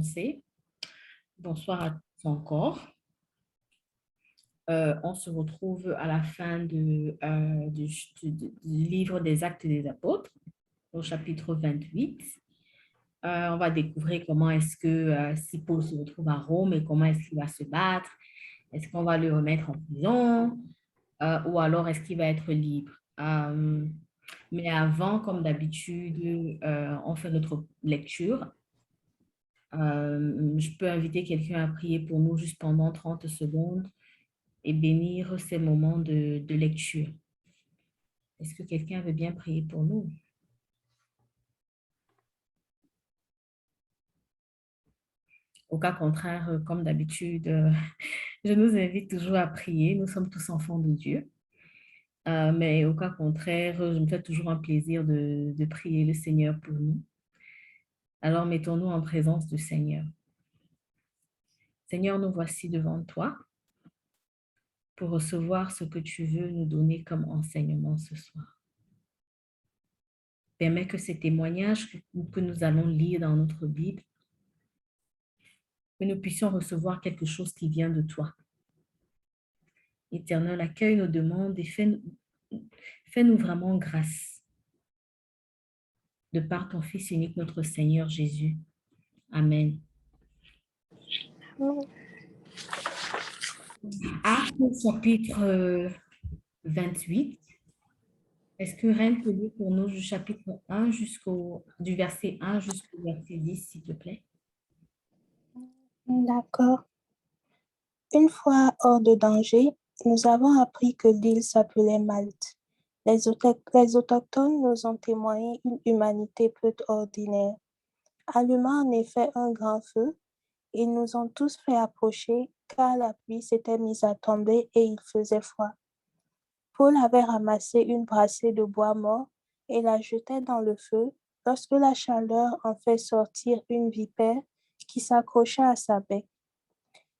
commencer. Bonsoir à tous encore. On se retrouve à la fin du livre des Actes des Apôtres, au chapitre 28. On va découvrir comment est-ce que si Paul se retrouve à Rome et comment est-ce qu'il va se battre. Est-ce qu'on va le remettre en prison ou alors est-ce qu'il va être libre? Mais avant, comme d'habitude, on fait notre lecture. Je peux inviter quelqu'un à prier pour nous juste pendant 30 secondes et bénir ces moments de lecture. Est-ce que quelqu'un veut bien prier pour nous? Au cas contraire, comme d'habitude, je nous invite toujours à prier. Nous sommes tous enfants de Dieu. Mais au cas contraire, je me fais toujours un plaisir de prier le Seigneur pour nous. Alors, mettons-nous en présence du Seigneur. Seigneur, nous voici devant toi pour recevoir ce que tu veux nous donner comme enseignement ce soir. Permets que ces témoignages que nous allons lire dans notre Bible, que nous puissions recevoir quelque chose qui vient de toi. Éternel, accueille nos demandes et fais-nous vraiment grâce de par ton Fils unique, notre Seigneur Jésus. Amen. Actes chapitre 28. Est-ce que Reine peut lire pour nous du chapitre 1 du verset 1 jusqu'au verset 10, s'il te plaît? D'accord. Une fois hors de danger, nous avons appris que l'île s'appelait Malte. Les autochtones nous ont témoigné une humanité peu ordinaire. Allumant en effet un grand feu, ils nous ont tous fait approcher car la pluie s'était mise à tomber et il faisait froid. Paul avait ramassé une brassée de bois mort et la jetait dans le feu lorsque la chaleur en fait sortir une vipère qui s'accrocha à sa bec.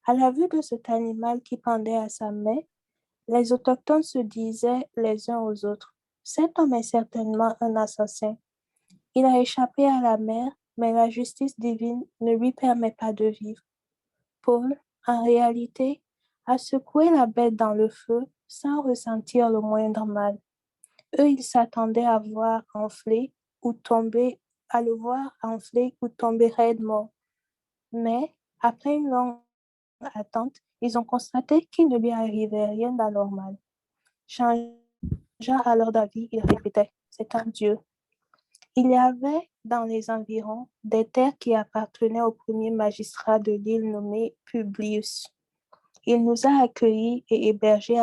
À la vue de cet animal qui pendait à sa main, les autochtones se disaient les uns aux autres, « Cet homme est certainement un assassin. Il a échappé à la mer, mais la justice divine ne lui permet pas de vivre. » Paul, en réalité, a secoué la bête dans le feu sans ressentir le moindre mal. Eux, ils s'attendaient à le voir enfler ou tomber raide mort. Mais, après une longue attente, ils ont constaté qu'il ne lui arrivait rien d'anormal. Changeant alors d'avis, il répétait, c'est un Dieu. Il y avait dans les environs des terres qui appartenaient au premier magistrat de l'île nommé Publius. Il nous a accueillis et hébergés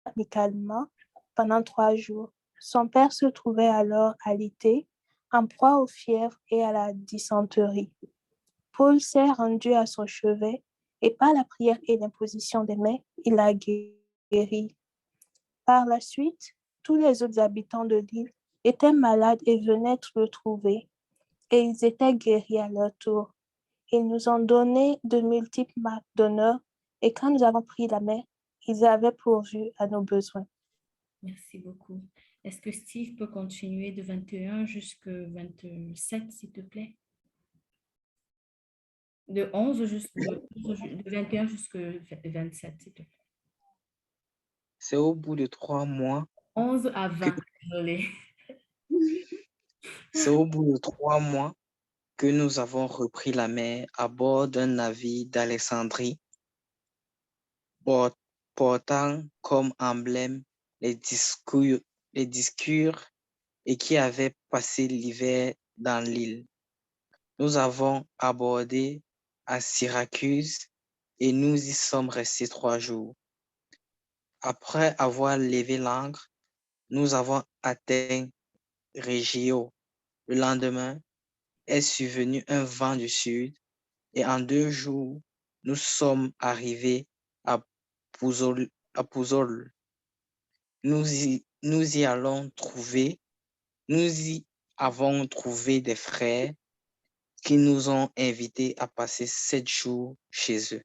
amicalement pendant 3 jours. Son père se trouvait alors alité, en proie aux fièvres et à la dysenterie. Paul s'est rendu à son chevet et par la prière et l'imposition des mains, il l'a guéri. Par la suite, tous les autres habitants de l'île étaient malades et venaient le trouver, et ils étaient guéris à leur tour. Ils nous ont donné de multiples marques d'honneur, et quand nous avons pris la mer, ils avaient pourvu à nos besoins. Merci beaucoup. Est-ce que Steve peut continuer de 21 jusqu'à 27, s'il te plaît? De 21 jusqu'à 27, s'il te plaît. C'est au bout de 3 mois. 11 à 20, désolé. C'est au bout de 3 mois que nous avons repris la mer à bord d'un navire d'Alexandrie, portant comme emblème les discours et qui avait passé l'hiver dans l'île. Nous avons abordé à Syracuse et nous y sommes restés 3 jours. Après avoir levé l'ancre, nous avons atteint Régio. Le lendemain est survenu un vent du sud et en 2 jours, nous sommes arrivés à Pouzol. Nous y avons trouvé des frères qui nous ont invités à passer 7 jours chez eux.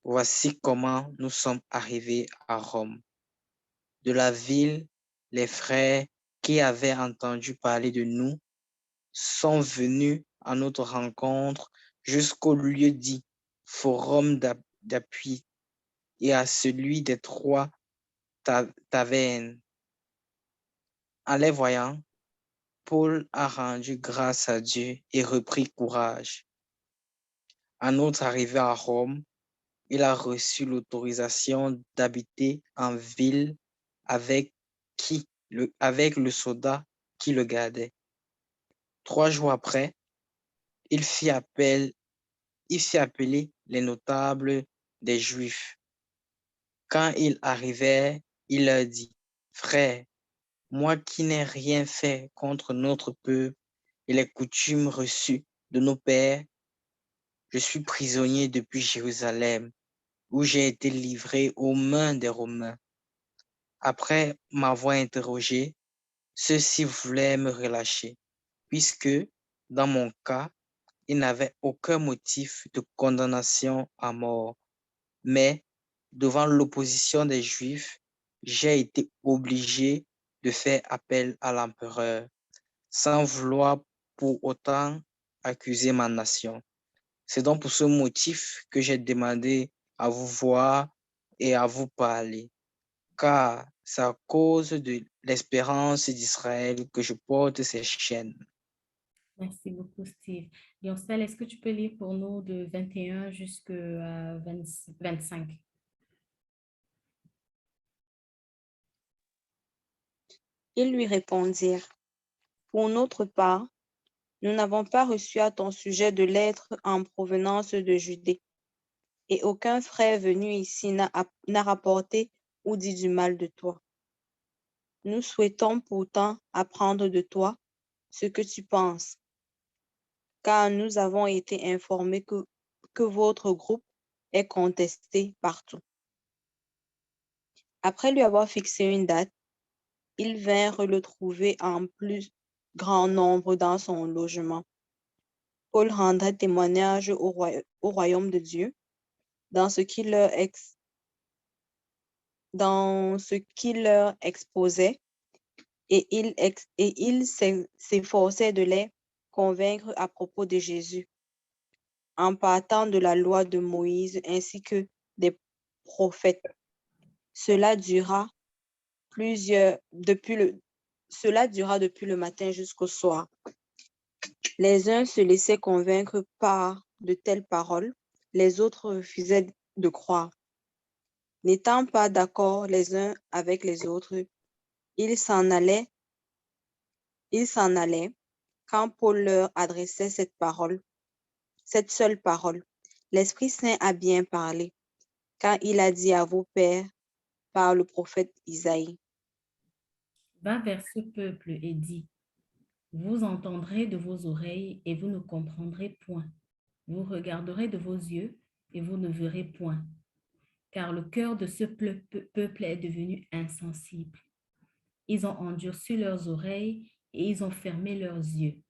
Voici comment nous sommes arrivés à Rome. De la ville, les frères qui avaient entendu parler de nous sont venus à notre rencontre jusqu'au lieu dit forum d'appui et à celui des 3 tavernes. En les voyant, Paul a rendu grâce à Dieu et repris courage. À notre arrivée à Rome, il a reçu l'autorisation d'habiter en ville avec le soldat qui le gardait. 3 jours après, il fit appeler les notables des Juifs. Quand ils arrivèrent, il leur dit, « Frères, moi qui n'ai rien fait contre notre peuple et les coutumes reçues de nos pères, je suis prisonnier depuis Jérusalem, où j'ai été livré aux mains des Romains. Après m'avoir interrogé, ceux-ci voulaient me relâcher, puisque, dans mon cas, ils n'avaient aucun motif de condamnation à mort. Mais, devant l'opposition des Juifs, j'ai été obligé de faire appel à l'empereur, sans vouloir pour autant accuser ma nation. C'est donc pour ce motif que j'ai demandé à vous voir et à vous parler, car c'est à cause de l'espérance d'Israël que je porte ces chaînes. » Merci beaucoup, Steve. Lioncel, est-ce que tu peux lire pour nous de 21 jusqu'à 25? Ils lui répondirent, « Pour notre part, nous n'avons pas reçu à ton sujet de lettre en provenance de Judée, et aucun frère venu ici n'a rapporté ou dit du mal de toi. Nous souhaitons pourtant apprendre de toi ce que tu penses, car nous avons été informés que votre groupe est contesté partout. » Après lui avoir fixé une date, ils vinrent le trouver en plus grand nombre dans son logement. Paul rendrait témoignage au royaume de Dieu dans ce qu'il leur exposait, et il s'efforçait de les convaincre à propos de Jésus, en partant de la loi de Moïse ainsi que des prophètes. Cela dura depuis le matin jusqu'au soir. Les uns se laissaient convaincre par de telles paroles, les autres refusaient de croire. N'étant pas d'accord les uns avec les autres, ils s'en allaient quand Paul leur adressait cette seule parole. L'Esprit Saint a bien parlé, car il a dit à vos pères par le prophète Isaïe. Va vers ce peuple et dis, vous entendrez de vos oreilles et vous ne comprendrez point. Vous regarderez de vos yeux et vous ne verrez point. Car le cœur de ce peuple est devenu insensible. Ils ont endurci leurs oreilles et ils ont fermé leurs yeux,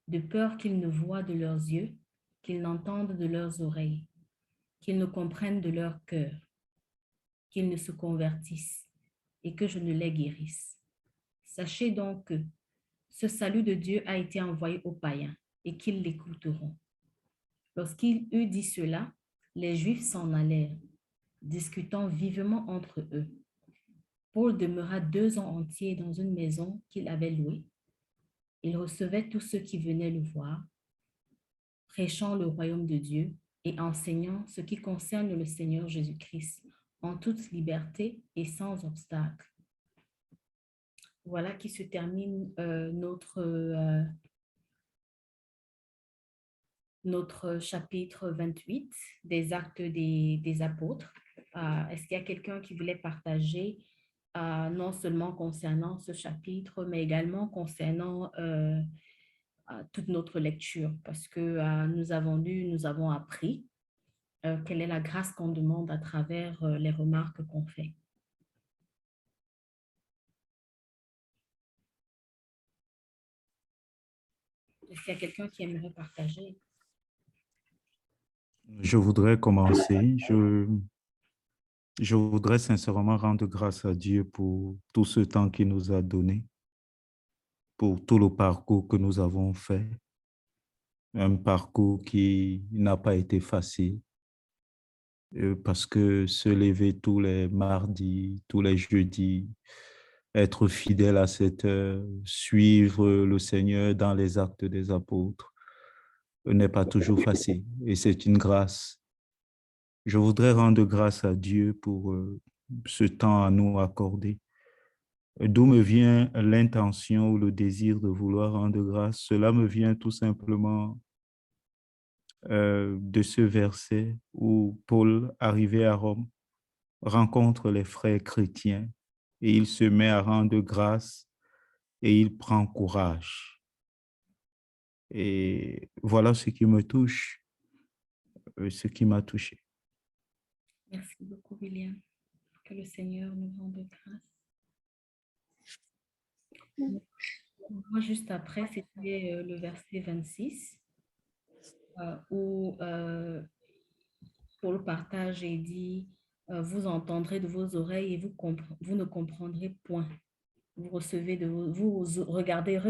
de peur qu'ils ne voient de leurs yeux, qu'ils n'entendent de leurs oreilles, qu'ils ne comprennent de leur cœur, qu'ils ne se convertissent et que je ne les guérisse. Sachez donc que ce salut de Dieu a été envoyé aux païens et qu'ils l'écouteront. Lorsqu'il eut dit cela, les Juifs s'en allèrent, discutant vivement entre eux. Paul demeura 2 ans entiers dans une maison qu'il avait louée. Il recevait tous ceux qui venaient le voir, prêchant le royaume de Dieu et enseignant ce qui concerne le Seigneur Jésus-Christ en toute liberté et sans obstacle. Voilà qui se termine notre chapitre 28 des Actes des Apôtres. Est-ce qu'il y a quelqu'un qui voulait partager non seulement concernant ce chapitre, mais également concernant toute notre lecture? Parce que nous avons lu, nous avons appris quelle est la grâce qu'on demande à travers les remarques qu'on fait. Est-ce qu'il y a quelqu'un qui aimerait partager? Je voudrais commencer. Je voudrais sincèrement rendre grâce à Dieu pour tout ce temps qu'il nous a donné, pour tout le parcours que nous avons fait. un parcours qui n'a pas été facile parce que se lever tous les mardis, tous les jeudis, être fidèle à cette heure, suivre le Seigneur dans les actes des apôtres n'est pas toujours facile et c'est une grâce. Je voudrais rendre grâce à Dieu pour ce temps à nous accorder. D'où me vient l'intention ou le désir de vouloir rendre grâce? Cela me vient tout simplement de ce verset où Paul, arrivé à Rome, rencontre les frères chrétiens et il se met à rendre grâce et il prend courage. Et voilà ce qui me touche, ce qui m'a touché. Merci beaucoup, William. Que le Seigneur nous rende grâce. Moi, juste après, c'était le verset 26 où Paul partage et dit vous entendrez de vos oreilles et vous ne comprendrez point. Vous regarderez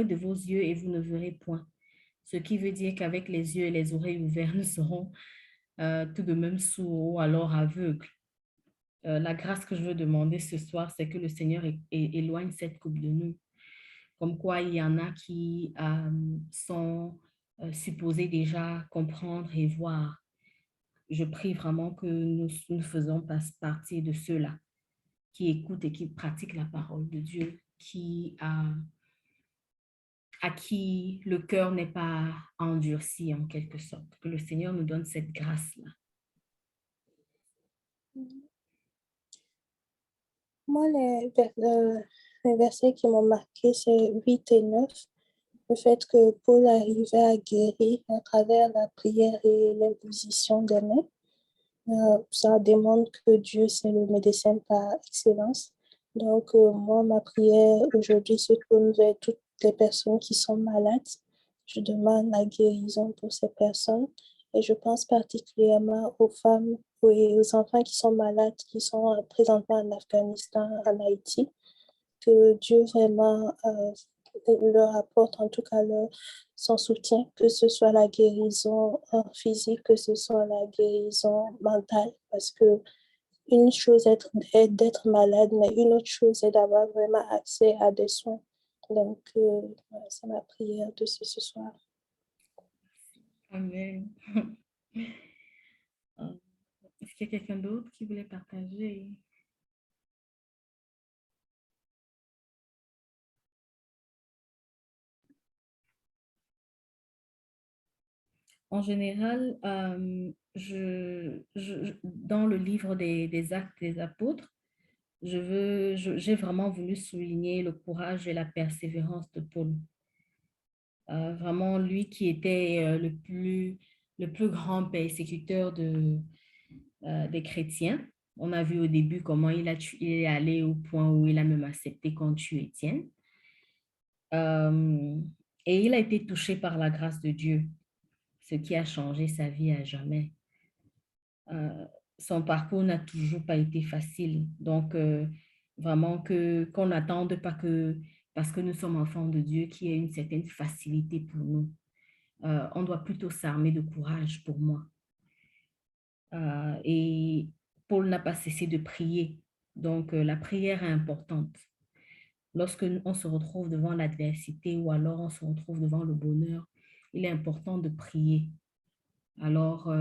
de vos yeux et vous ne verrez point. Ce qui veut dire qu'avec les yeux et les oreilles ouverts, nous serons tout de même sourds ou alors aveugles. La grâce que je veux demander ce soir, c'est que le Seigneur éloigne cette coupe de nous. Comme quoi, il y en a qui sont supposés déjà comprendre et voir. Je prie vraiment que nous faisons partie de ceux-là qui écoutent et qui pratiquent la parole de Dieu, à qui le cœur n'est pas endurci en quelque sorte. Que le Seigneur nous donne cette grâce-là. Moi, les versets qui m'ont marqué, c'est 8 et 9. Le fait que Paul arrivait à guérir à travers la prière et l'imposition des mains, ça démontre que Dieu, c'est le médecin par excellence. Donc, moi, ma prière aujourd'hui se tourne vers toutes les personnes qui sont malades. Je demande la guérison pour ces personnes et je pense particulièrement aux femmes et aux enfants qui sont malades, qui sont présentement en Afghanistan, en Haïti, que Dieu vraiment leur apporte en tout cas son soutien, que ce soit la guérison physique, que ce soit la guérison mentale, parce que une chose est d'être malade, mais une autre chose est d'avoir vraiment accès à des soins. Donc, c'est ma prière de ce soir. Amen. Est-ce qu'il y a quelqu'un d'autre qui voulait partager? En général, dans le livre des Actes des Apôtres, j'ai vraiment voulu souligner le courage et la persévérance de Paul. Vraiment, lui qui était le plus grand persécuteur des chrétiens. On a vu au début comment il est allé au point où il a même accepté qu'on tue Étienne. Et il a été touché par la grâce de Dieu, ce qui a changé sa vie à jamais. Son parcours n'a toujours pas été facile. Donc, vraiment qu'on n'attende pas que, parce que nous sommes enfants de Dieu, qu'il y ait une certaine facilité pour nous. On doit plutôt s'armer de courage pour moi. Et Paul n'a pas cessé de prier. Donc, la prière est importante. Lorsque on se retrouve devant l'adversité ou alors on se retrouve devant le bonheur, il est important de prier. Alors,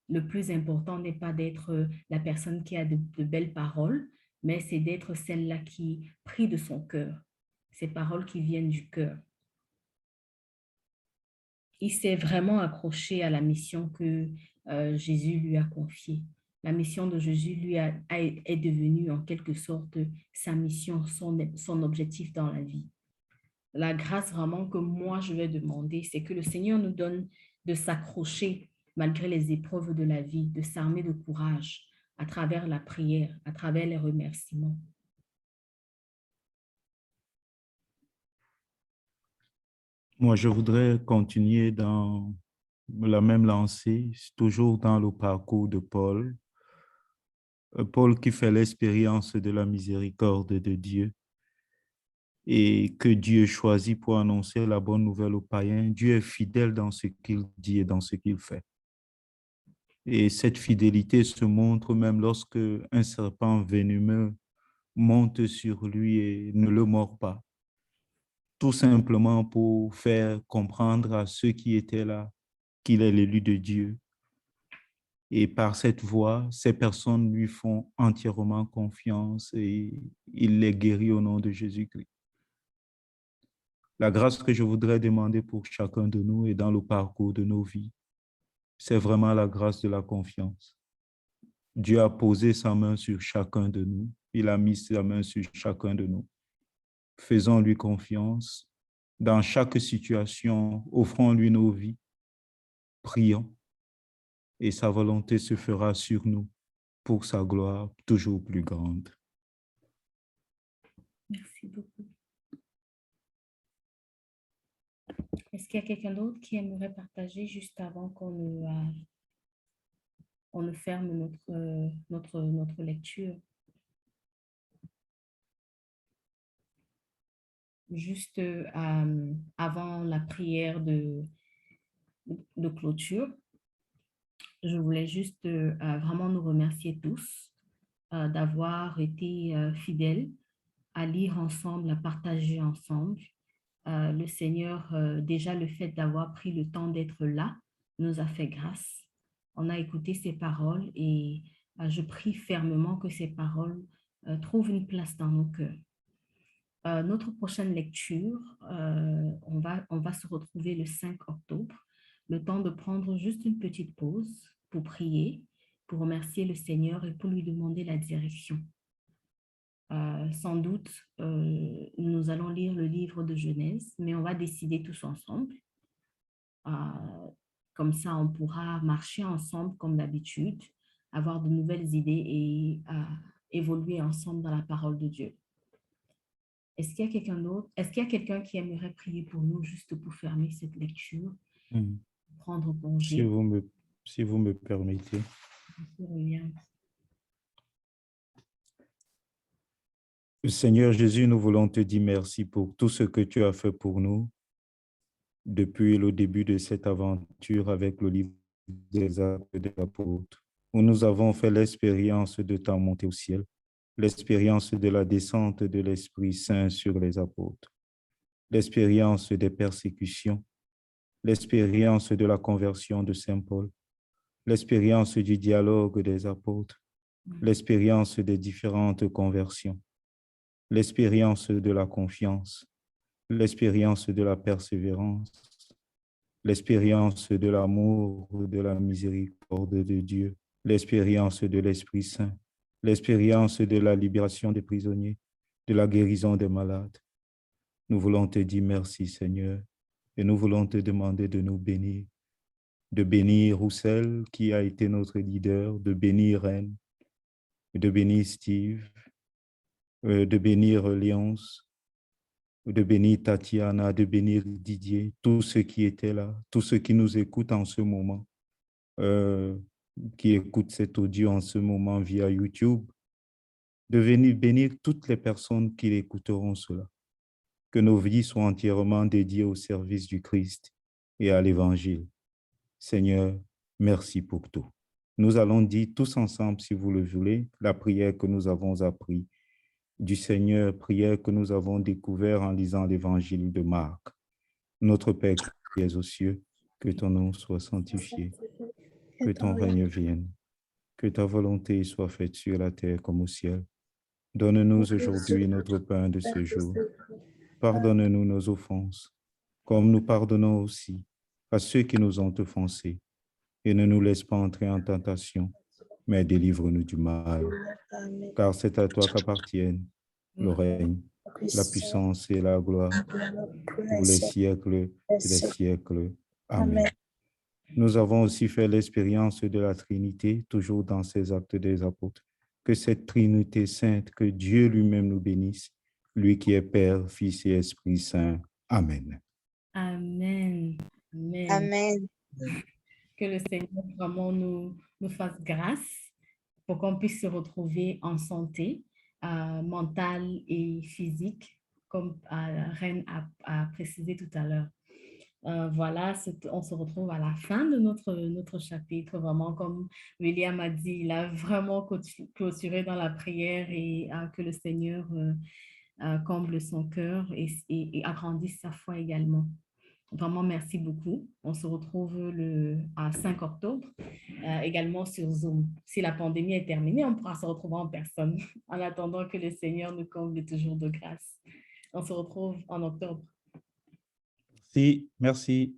le plus important n'est pas d'être la personne qui a de belles paroles, mais c'est d'être celle-là qui prie de son cœur, ces paroles qui viennent du cœur. Il s'est vraiment accroché à la mission que Jésus lui a confiée. La mission de Jésus est devenue en quelque sorte sa mission, son objectif dans la vie. La grâce vraiment que moi je vais demander, c'est que le Seigneur nous donne de s'accrocher malgré les épreuves de la vie, de s'armer de courage à travers la prière, à travers les remerciements. Moi, je voudrais continuer dans la même lancée, toujours dans le parcours de Paul. Paul qui fait l'expérience de la miséricorde de Dieu. et que Dieu choisit pour annoncer la bonne nouvelle aux païens. Dieu est fidèle dans ce qu'il dit et dans ce qu'il fait. Et cette fidélité se montre même lorsque un serpent venimeux monte sur lui et ne le mord pas, tout simplement pour faire comprendre à ceux qui étaient là qu'il est l'élu de Dieu. Et par cette voie, ces personnes lui font entièrement confiance et il les guérit au nom de Jésus-Christ. La grâce que je voudrais demander pour chacun de nous et dans le parcours de nos vies, c'est vraiment la grâce de la confiance. Dieu a posé sa main sur chacun de nous. Il a mis sa main sur chacun de nous. Faisons-lui confiance dans chaque situation, offrons-lui nos vies, prions et sa volonté se fera sur nous pour sa gloire toujours plus grande. Merci beaucoup. Est-ce qu'il y a quelqu'un d'autre qui aimerait partager juste avant qu'on ne ferme notre lecture? Juste avant la prière de clôture, je voulais juste vraiment nous remercier tous d'avoir été fidèles à lire ensemble, à partager ensemble. Le Seigneur, déjà le fait d'avoir pris le temps d'être là, nous a fait grâce. On a écouté ses paroles et je prie fermement que ces paroles trouvent une place dans nos cœurs. Notre prochaine lecture, on va se retrouver le 5 octobre, le temps de prendre juste une petite pause pour prier, pour remercier le Seigneur et pour lui demander la direction. Sans doute, nous allons lire le livre de Genèse, mais on va décider tous ensemble. Comme ça, on pourra marcher ensemble comme d'habitude, avoir de nouvelles idées et évoluer ensemble dans la parole de Dieu. Est-ce qu'il y a quelqu'un d'autre? Est-ce qu'il y a quelqu'un qui aimerait prier pour nous juste pour fermer cette lecture, prendre congé? Si vous me permettez. Seigneur Jésus, nous voulons te dire merci pour tout ce que tu as fait pour nous depuis le début de cette aventure avec le livre des Actes des Apôtres, où nous avons fait l'expérience de ta montée au ciel, l'expérience de la descente de l'Esprit Saint sur les apôtres, l'expérience des persécutions, l'expérience de la conversion de Saint Paul, l'expérience du dialogue des apôtres, l'expérience des différentes conversions, l'expérience de la confiance, l'expérience de la persévérance, l'expérience de l'amour, de la miséricorde de Dieu, l'expérience de l'Esprit Saint, l'expérience de la libération des prisonniers, de la guérison des malades. Nous voulons te dire merci, Seigneur, et nous voulons te demander de nous bénir, de bénir Roussel, qui a été notre leader, de bénir Reine, de bénir Steve, de bénir Léonce, de bénir Tatiana, de bénir Didier, tous ceux qui étaient là, tous ceux qui nous écoutent en ce moment, qui écoutent cet audio en ce moment via YouTube, de venir bénir toutes les personnes qui écouteront cela. Que nos vies soient entièrement dédiées au service du Christ et à l'Évangile. Seigneur, merci pour tout. Nous allons dire tous ensemble, si vous le voulez, la prière que nous avons appris du Seigneur, prière que nous avons découvert en lisant l'Évangile de Marc. Notre Père qui es aux cieux, que ton nom soit sanctifié, que ton règne vienne, que ta volonté soit faite sur la terre comme au ciel. Donne-nous aujourd'hui notre pain de ce jour. Pardonne-nous nos offenses, comme nous pardonnons aussi à ceux qui nous ont offensés. Et ne nous laisse pas entrer en tentation, mais délivre-nous du mal. Car c'est à toi qu'appartiennent le règne, la puissance et la gloire pour les siècles et les siècles. Amen. Nous avons aussi fait l'expérience de la Trinité, toujours dans ces actes des apôtres. Que cette Trinité sainte, que Dieu lui-même nous bénisse, lui qui est Père, Fils et Esprit Saint. Amen. Amen. Amen. Amen. Que le Seigneur vraiment nous fasse grâce pour qu'on puisse se retrouver en santé mentale et physique comme la Reine a précisé tout à l'heure. Voilà, on se retrouve à la fin de notre chapitre. Vraiment, comme William a dit, il a vraiment clôturé dans la prière et que le Seigneur comble son cœur et agrandisse sa foi également. Vraiment, merci beaucoup. On se retrouve à 5 octobre, également sur Zoom. Si la pandémie est terminée, on pourra se retrouver en personne en attendant que le Seigneur nous comble toujours de grâce. On se retrouve en octobre. Si, merci.